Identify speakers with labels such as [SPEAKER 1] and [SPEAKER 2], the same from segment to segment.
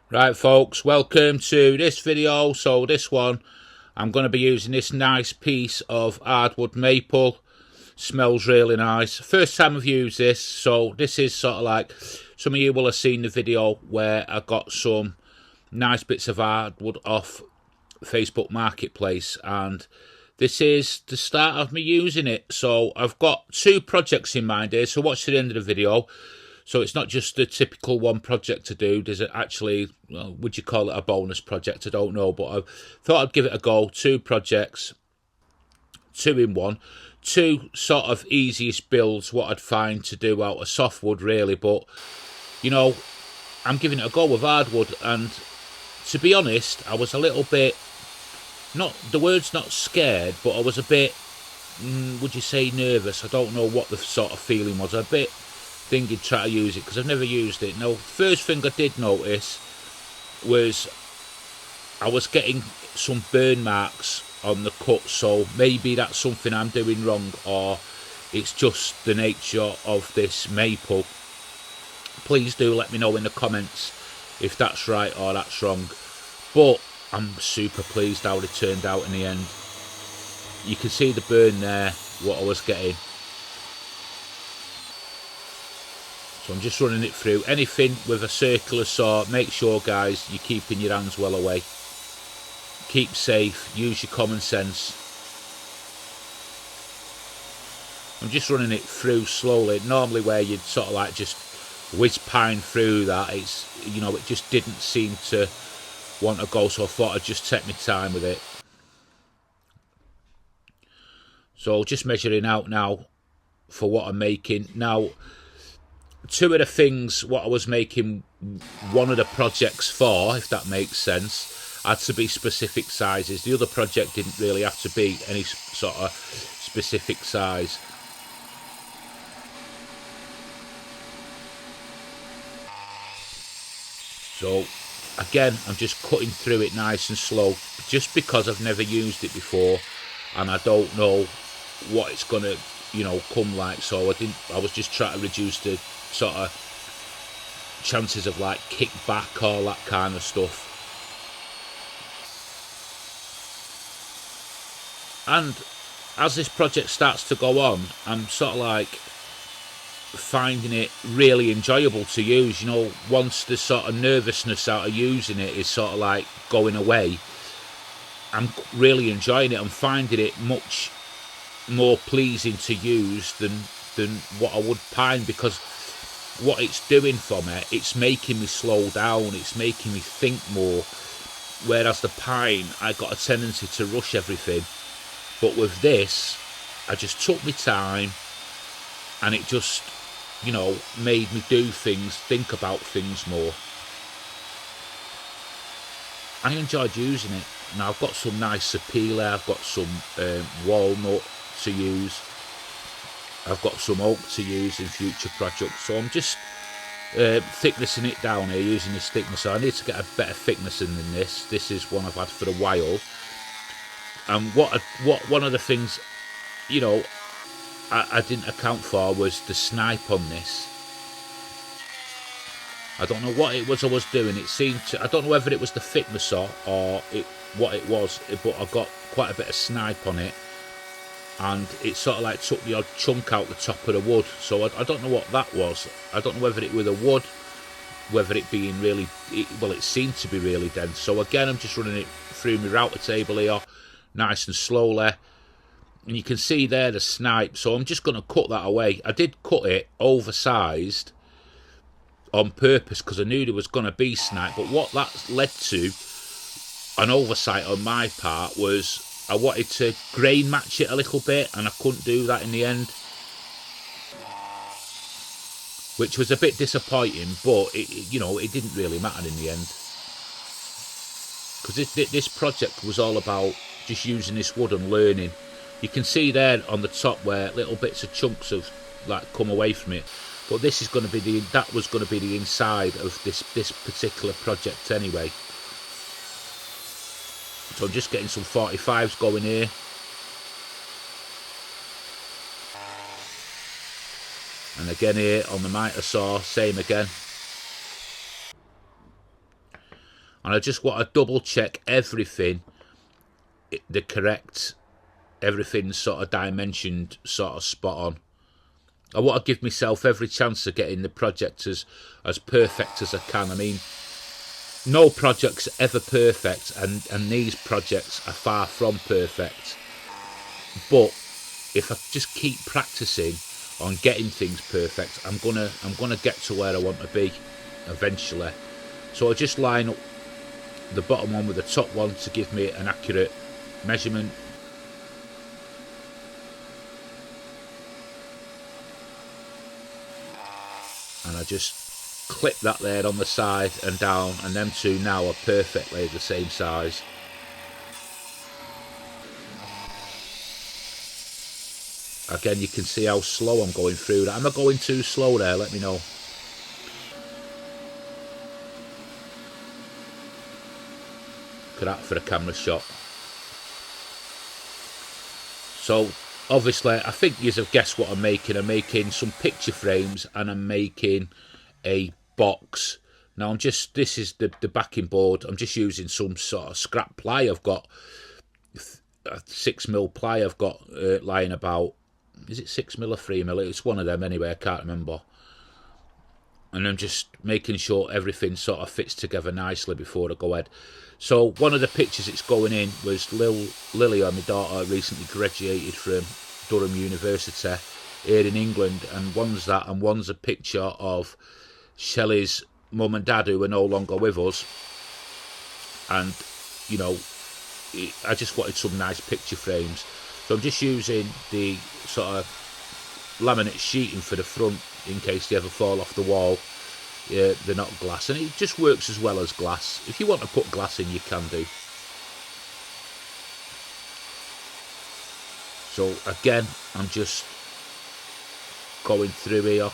[SPEAKER 1] Right folks, welcome to this video. So this one, I'm going to be using this nice piece of hardwood maple. Smells really nice. First time I've used this, so this is sort of like, some of you will have seen the video where I got some nice bits of hardwood off Facebook Marketplace, and this is the start of me using it. So I've got two projects in mind here, so watch to the end of the video. So it's not just the typical one project to do. There's actually, well, would you call it a bonus project? I don't know, but I thought I'd give it a go. Two projects, two in one. Two sort of easiest builds what I'd find to do out of softwood, really. But, you know, I'm giving it a go with hardwood. And to be honest, I was a little bit, not, the word's not scared, but I was a bit, would you say nervous? I don't know what the sort of feeling was. A bit thinking try to use it because I've never used it. Now, first thing I did notice was I was getting some burn marks on the cut, so maybe that's something I'm doing wrong, or it's just the nature of this maple. Please do let me know in the comments if that's right or that's wrong. But I'm super pleased how it turned out in the end. You can see the burn there, what I was getting. So I'm just running it through. Anything with a circular saw, make sure guys you're keeping your hands well away. Keep safe, use your common sense. I'm just running it through slowly. Normally where you'd sort of like just whiz pine through that, it's, you know, it just didn't seem to want to go, so I thought I'd just take my time with it. So just measuring out now for what I'm making. Now, two of the things what I was making one of the projects for, if that makes sense, had to be specific sizes. The other project didn't really have to be any sort of specific size. So again, I'm just cutting through it nice and slow, just because I've never used it before and I don't know what it's gonna, you know, come like. So I was just trying to reduce the sort of chances of like kickback, all that kind of stuff. And as this project starts to go on, I'm sort of like finding it really enjoyable to use. You know, once the sort of nervousness out of using it is sort of like going away, I'm really enjoying it. I'm finding it much more pleasing to use than what I would pine, because what it's doing for me, it's making me slow down, it's making me think more, whereas the pine, I got a tendency to rush everything. But with this, I just took my time, and it just, you know, made me do things, think about things more. I enjoyed using it. Now I've got some nice sapele, I've got some walnut to use, I've got some oak to use in future projects. So I'm just thicknessing it down here using this thickness. So I need to get a better thickness than this. This is one I've had for a while. And what one of the things, you know, I didn't account for was the snipe on this. I don't know what it was I was doing. It seemed to, I don't know whether it was the thickness or what it was, but I got quite a bit of snipe on it, and it sort of like took the odd chunk out the top of the wood. So I don't know what that was. I don't know whether it was the wood, whether it being really, well, it seemed to be really dense. So again, I'm just running it through my router table here, nice and slowly, and you can see there the snipe. So I'm just going to cut that away. I did cut it oversized on purpose because I knew there was going to be snipe, but what that led to, an oversight on my part, was I wanted to grain match it a little bit, and I couldn't do that in the end, which was a bit disappointing. But it, you know, it didn't really matter in the end, because this project was all about just using this wood and learning. You can see there on the top where little bits of chunks have like come away from it, but this is going to be that was going to be the inside of this particular project anyway. So I'm just getting some 45s going here. And again here on the miter saw, same again. and I just want to double check everything, the correct, everything's sort of dimensioned, sort of spot on. I want to give myself every chance of getting the project as perfect as I can. I mean, no project's ever perfect, and these projects are far from perfect. But if I just keep practicing on getting things perfect, I'm gonna get to where I want to be eventually. So I just line up the bottom one with the top one to give me an accurate measurement. And I just clip that there on the side and down, and them two now are perfectly the same size. Again, you can see how slow I'm going through that. Am I going too slow there? Let me know. Look at that for a camera shot. So obviously, I think you have guessed what I'm making. I'm making some picture frames, and I'm making a box. Now this is the backing board. I'm just using some sort of scrap ply. I've got a 6mm ply I've got lying about. Is it 6mm or 3mm? It's one of them anyway, I can't remember. And I'm just making sure everything sort of fits together nicely before I go ahead. So one of the pictures it's going in was Lily, my daughter, recently graduated from Durham University here in England, and one's that, and one's a picture of Shelley's mum and dad, who are no longer with us. And you know, I just wanted some nice picture frames, so I'm just using the sort of laminate sheeting for the front in case they ever fall off the wall. They're not glass, and it just works as well as glass. If you want to put glass in, you can do. So again, I'm just going through here,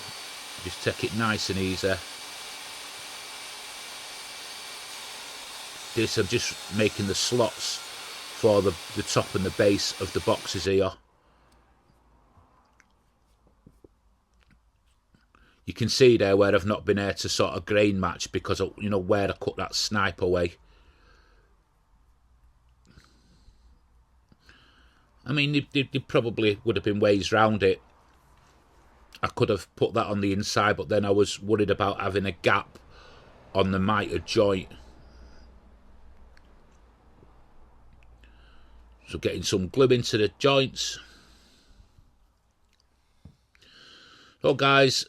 [SPEAKER 1] just take it nice and easy. This, I'm just making the slots for the top and the base of the boxes here. You can see there where I've not been able to sort of grain match because of, you know, where I cut that snipe away. I mean, there probably would have been ways round it. I could have put that on the inside, but then I was worried about having a gap on the mitered joint. So getting some glue into the joints. So guys,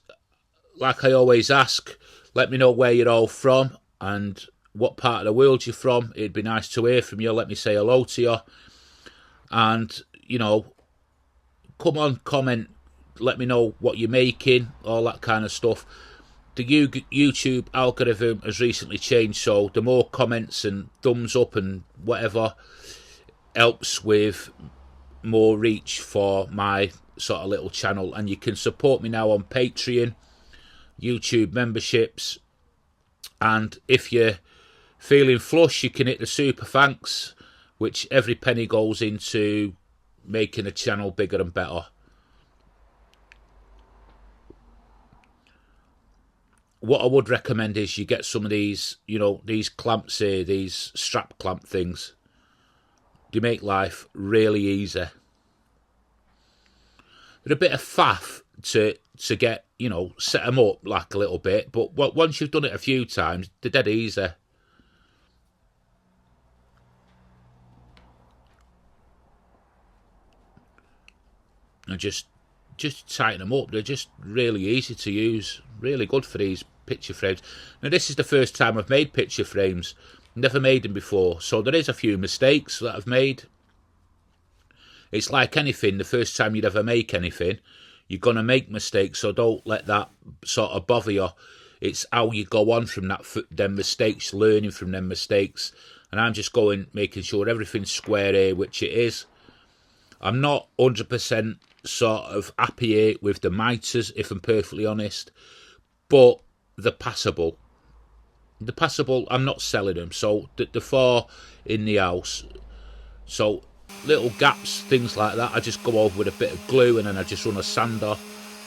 [SPEAKER 1] like I always ask, let me know where you're all from and what part of the world you're from. It'd be nice to hear from you. Let me say hello to you. And, you know, come on, comment. Let me know what you're making, all that kind of stuff. The YouTube algorithm has recently changed, so the more comments and thumbs up and whatever helps with more reach for my sort of little channel. And you can support me now on Patreon, YouTube memberships, and if you're feeling flush, you can hit the super thanks, which every penny goes into making the channel bigger and better. What I would recommend is you get some of these, you know, these clamps here, these strap clamp things. They make life really easy. They're a bit of faff to get, you know, set them up like a little bit, but once you've done it a few times, they're dead easy. And just tighten them up. They're just really easy to use, really good for these picture frames. Now this is the first time I've made picture frames, never made them before, so there is a few mistakes that I've made. It's like anything, the first time you'd ever make anything, you're going to make mistakes, so don't let that sort of bother you. It's how you go on from them mistakes, learning from them mistakes. And I'm just making sure everything's square here, which it is. I'm not 100% sort of happy here with the miters, if I'm perfectly honest, but they're passable. They're passable. I'm not selling them, so the four in the house. So little gaps, things like that, I just go over with a bit of glue, and then I just run a sander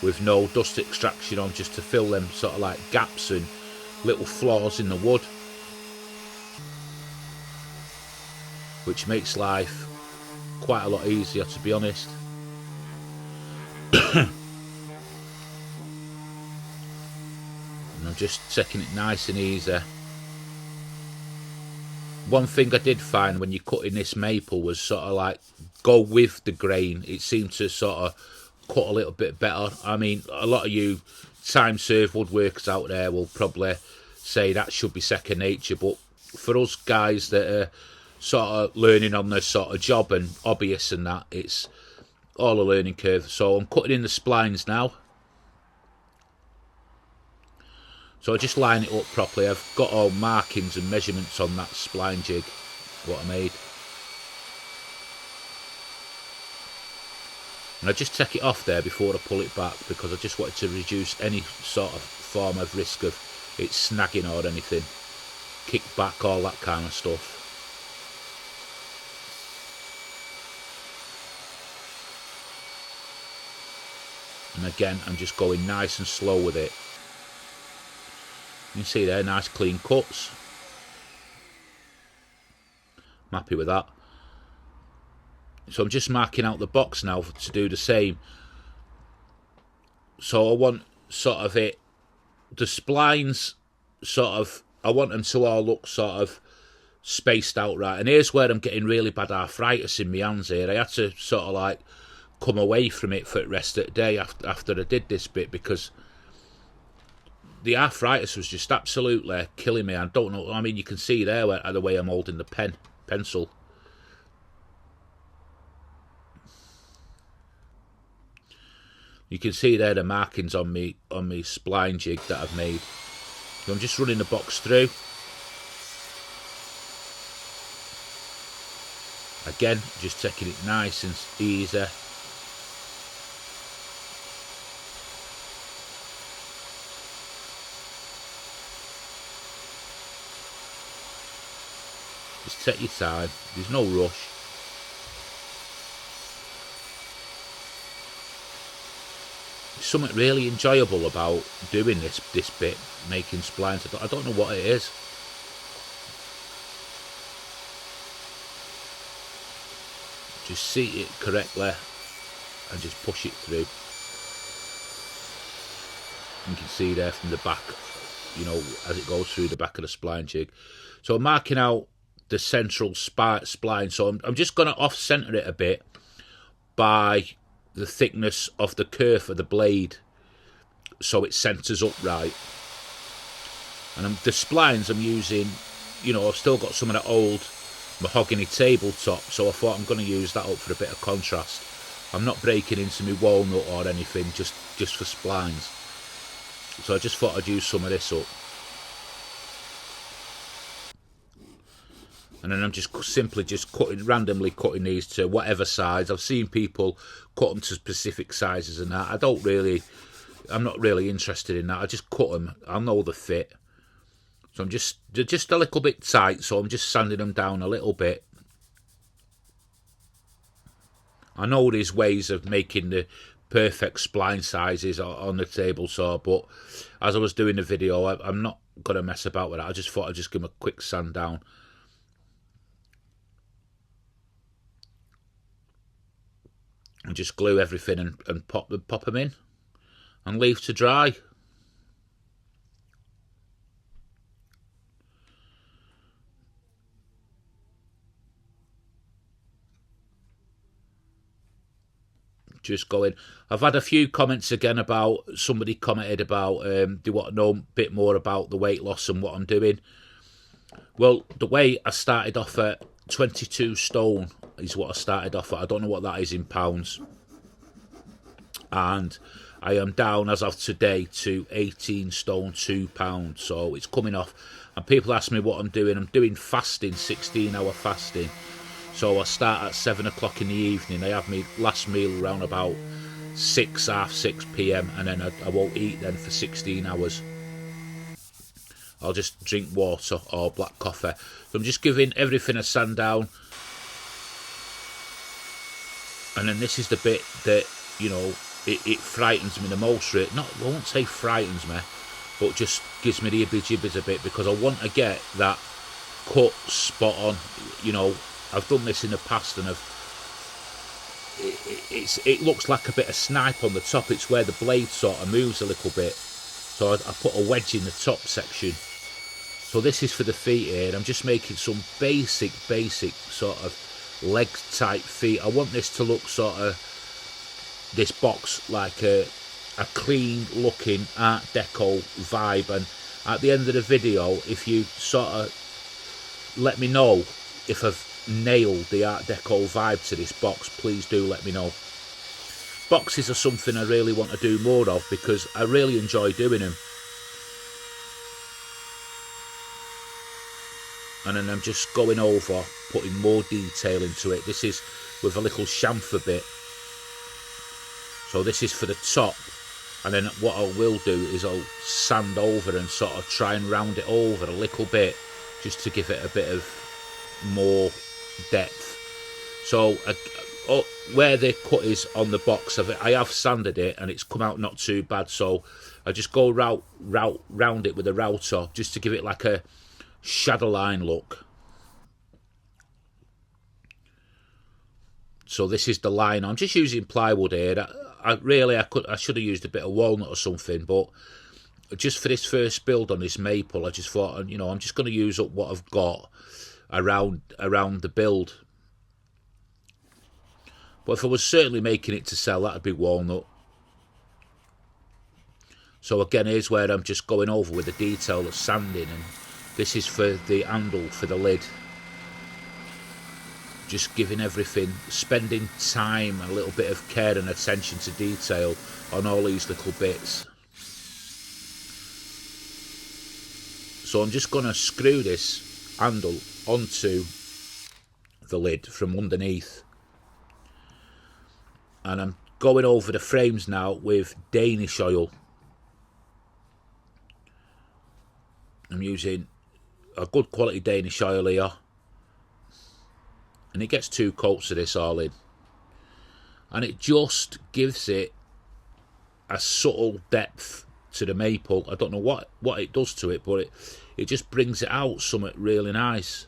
[SPEAKER 1] with no dust extraction on, just to fill them sort of like gaps and little flaws in the wood. which makes life quite a lot easier, to be honest. And I'm just taking it nice and easy. One thing I did find when you're cutting this maple was sort of like go with the grain. It seemed to sort of cut a little bit better. I mean, a lot of you time-served woodworkers out there will probably say that should be second nature, but for us guys that are sort of learning on the sort of job and hobbyists and that, it's all a learning curve. So I'm cutting in the splines now. So I just line it up properly. I've got all markings and measurements on that spline jig, what I made. And I just take it off there before I pull it back, because I just wanted to reduce any sort of form of risk of it snagging or anything. Kick back, all that kind of stuff. And again, I'm just going nice and slow with it. You can see there, nice clean cuts. I'm happy with that. So I'm just marking out the box now to do the same. So I want sort of it, the splines sort of, I want them to all look sort of spaced out right. And here's where I'm getting really bad arthritis in my hands here. I had to sort of like come away from it for the rest of the day after I did this bit, because the arthritis was just absolutely killing me. I don't know, I mean, you can see there where, the way I'm holding the pencil. You can see there the markings on me spline jig that I've made. So I'm just running the box through. Again, just taking it nice and easy. Just take your time, there's no rush. There's something really enjoyable about doing this bit, making splines. I don't know what it is. Just seat it correctly and just push it through. You can see there from the back, you know, as it goes through the back of the spline jig. So I'm marking out the central spline, so I'm just going to off-center it a bit by the thickness of the kerf of the blade, so it centers up right. And the splines I'm using, you know, I've still got some of the old mahogany tabletop, so I thought I'm going to use that up for a bit of contrast. I'm not breaking into my walnut or anything, just for splines. So I just thought I'd use some of this up. And then I'm just simply randomly cutting these to whatever size. I've seen people cut them to specific sizes and that. I'm not really interested in that. I just cut them. I know the fit. So they're just a little bit tight, so I'm just sanding them down a little bit. I know there's ways of making the perfect spline sizes on the table saw, but as I was doing the video, I'm not going to mess about with that. I just thought I'd just give them a quick sand down. And just glue everything and pop them in and leave to dry. Just going. I've had a few comments again about, somebody commented about they want to know a bit more about the weight loss and what I'm doing. Well, the weight, I started off at 22 stone is what I started off at. I don't know what that is in pounds. And I am down as of today to 18 stone 2 pounds. So it's coming off. And people ask me what I'm doing. I'm doing fasting, 16-hour fasting. So I start at 7 o'clock in the evening. I have my last meal around about 6 p.m. and then I won't eat then for 16 hours. I'll just drink water or black coffee. So I'm just giving everything a sand down. And then this is the bit that, you know, it frightens me the most. I won't say frightens me, but just gives me the ibby-jibbies a bit, because I want to get that cut spot on. You know, I've done this in the past, and it looks like a bit of snipe on the top. It's where the blade sort of moves a little bit. So I put a wedge in the top section. So this is for the feet here. I'm just making some basic sort of leg type feet. I want this to look sort of, this box, like a clean looking art deco vibe. And at the end of the video, if you sort of let me know if I've nailed the art deco vibe to this box, please do let me know. Boxes are something I really want to do more of because I really enjoy doing them. And then I'm just going over, putting more detail into it. This is with a little chamfer bit. So this is for the top. And then what I will do is I'll sand over and sort of try and round it over a little bit, just to give it a bit of more depth. So where the cut is on the box of it, I have sanded it and it's come out not too bad. So I just go round it with a router just to give it like a shadow line look. So this is the line. I'm just using plywood here. I should have used a bit of walnut or something, but just for this first build on this maple, I just thought, you know, I'm just going to use up what I've got around the build. But if I was certainly making it to sell, that'd be walnut. So again, here's where I'm just going over with the detail of sanding, and this is for the handle for the lid. Just giving everything, spending time and a little bit of care and attention to detail on all these little bits. So I'm just going to screw this handle onto the lid from underneath. And I'm going over the frames now with Danish oil. I'm using a good quality Danish oil here. And it gets 2 coats of this all in. And it just gives it a subtle depth to the maple. I don't know what it does to it, but it just brings it out something really nice.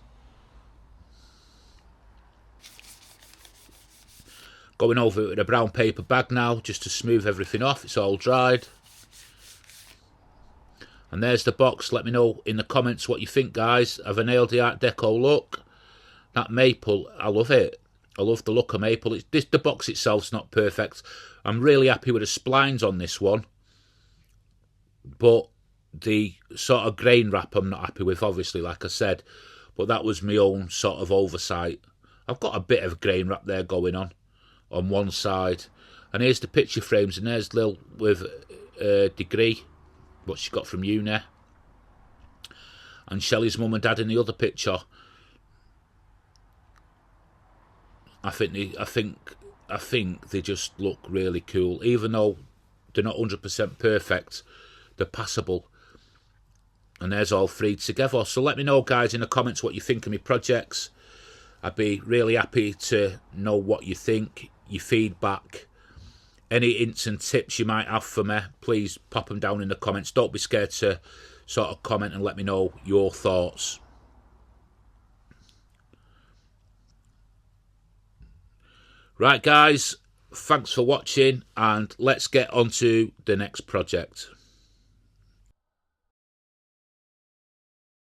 [SPEAKER 1] Going over it with a brown paper bag now, just to smooth everything off. It's all dried. And there's the box. Let me know in the comments what you think, guys. Have I nailed the art deco look? That maple, I love it. I love the look of maple. The box itself's not perfect. I'm really happy with the splines on this one. But the sort of grain wrap I'm not happy with, obviously, like I said. But that was my own sort of oversight. I've got a bit of grain wrap there going on one side. And here's the picture frames. And there's Lil with a degree, what she got from uni. And Shelley's mum and dad in the other picture. I think they just look really cool, even though they're not 100% perfect. They're passable, and there's all 3 together. So let me know, guys, in the comments what you think of my projects. I'd be really happy to know what you think, your feedback, any hints and tips you might have for me. Please pop them down in the comments. Don't be scared to sort of comment and let me know your thoughts. Right, guys, thanks for watching, and let's get on to the next project.